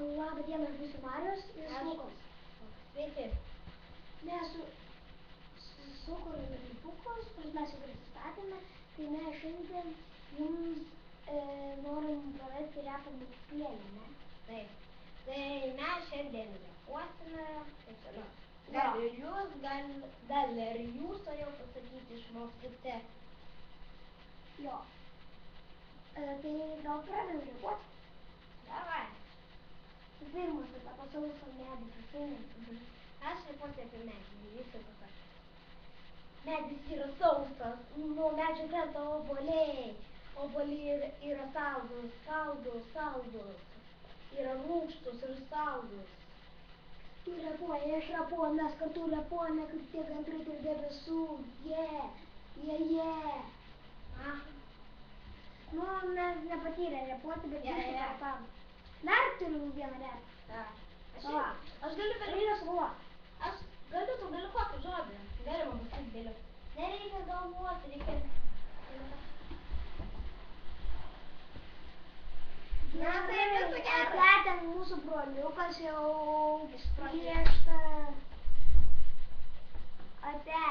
Labą dieną, aš būsiu Marius ir Lukas. Sveiki. Mes sukūrėme klipukus, kuriuos mes jau prisistatėme, tai mes šiandien jums norim pravesti repo mokyklėlę, ne? Taip. Tai mes šiandien repuosime, kaip toliau. Gal ir jūs norėjau pasakyti išmoksite. Jo. Tai gal pradėjau repuoti? Davai. Pirmas apie sausą medį prisimenu. Aš repuosiu apie medį, jūs jau pasakėte. Medis yra sausas, nuo medžio krenta obuoliai. Obuoliai yra saldus. Yra rūgštus ir saldus. Tu repuoji, aš repuoju, mes kartu repuojame kaip tie gandrai tarp debesų. Nu, mes nepatyrę repuoti, bet visi repuojam. Dar turiu vieną repą. Aš galiu vėliau. Aš galiu kokį žodį. Galima pasakyti vėliau. Nereikia galvoti, reikia. Na, tai viso gero. Ten mūsų broliukas jau išpriešta. Ate.